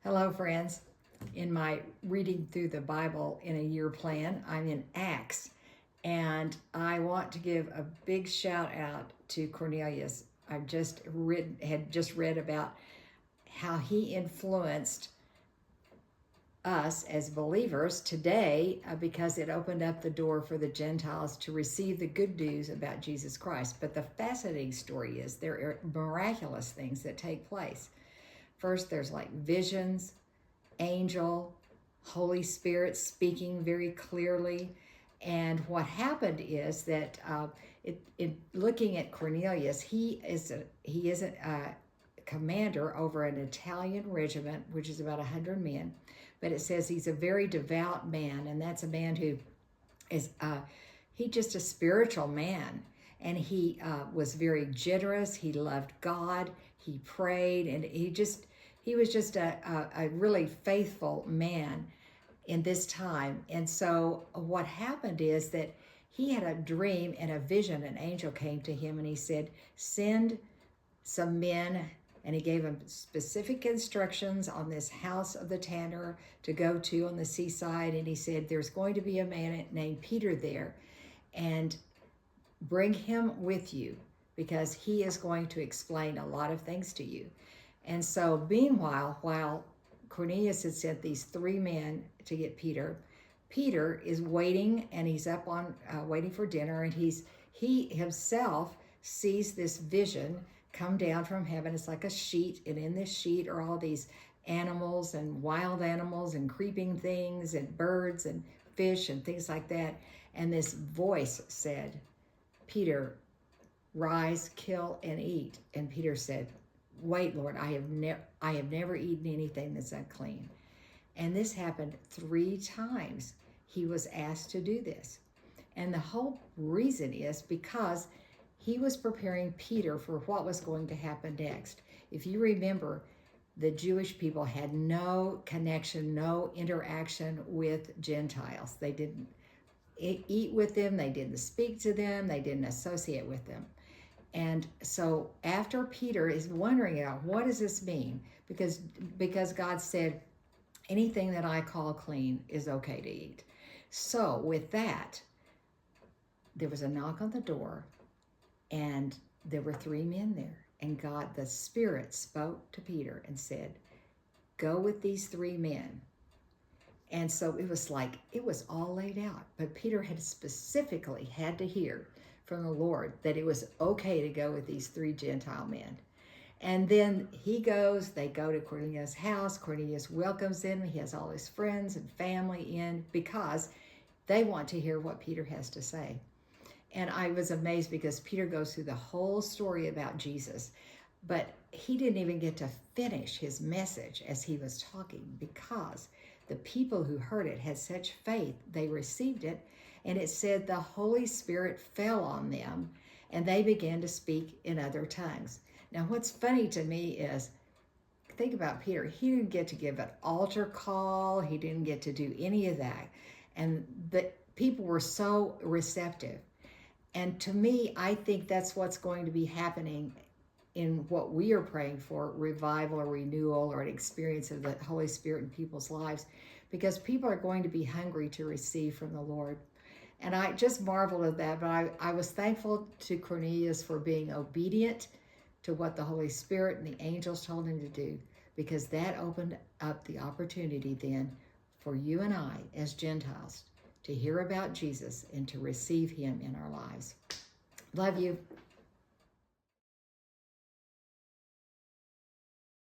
Hello, friends. In my reading through the Bible in a year plan, I'm in Acts, and I want to give a big shout out to Cornelius. Had just read about how he influenced us as believers today because it opened up the door for the Gentiles to receive the good news about Jesus Christ. But the fascinating story is there are miraculous things that take place. First, there's like visions, angel, Holy Spirit speaking very clearly. And what happened is that looking at Cornelius, he is a commander over an Italian regiment, which is about 100 men. But it says he's a very devout man, and that's a man who is he's just a spiritual man. And he was very generous. He loved God. He prayed, and he was just a really faithful man in this time. And so what happened is that he had a dream and a vision. An angel came to him and he said, send some men, and he gave him specific instructions on this house of the tanner to go to on the seaside. And he said, there's going to be a man named Peter there, and bring him with you because he is going to explain a lot of things to you. And so meanwhile, while Cornelius had sent these 3 men to get Peter, Peter is waiting, and he's up on waiting for dinner, and he himself sees this vision come down from heaven. It's like a sheet, and in this sheet are all these animals and wild animals and creeping things and birds and fish and things like that. And this voice said, Peter, rise, kill, and eat. And Peter said, wait, Lord, I have never eaten anything that's unclean. And this happened 3 times. He was asked to do this. And the whole reason is because he was preparing Peter for what was going to happen next. If you remember, the Jewish people had no connection, no interaction with Gentiles. They didn't eat with them, they didn't speak to them, they didn't associate with them. And so after Peter is wondering about what does this mean, because God said anything that I call clean is okay to eat. So with that, there was a knock on the door, and there were 3 men there, and God, the Spirit, spoke to Peter and said, go with these 3 men. And so it was all laid out. But Peter had specifically had to hear from the Lord that it was okay to go with these 3 Gentile men. And then he goes, they go to Cornelius' house. Cornelius welcomes them. He has all his friends and family in because they want to hear what Peter has to say. And I was amazed because Peter goes through the whole story about Jesus, but he didn't even get to finish his message as he was talking because the people who heard it had such faith, they received it, and it said the Holy Spirit fell on them, and they began to speak in other tongues. Now, what's funny to me is, think about Peter. He didn't get to give an altar call. He didn't get to do any of that. And the people were so receptive. And to me, I think that's what's going to be happening in what we are praying for, revival or renewal or an experience of the Holy Spirit in people's lives, because people are going to be hungry to receive from the Lord. And I just marveled at that, but I was thankful to Cornelius for being obedient to what the Holy Spirit and the angels told him to do, because that opened up the opportunity then for you and I as Gentiles to hear about Jesus and to receive him in our lives. Love you.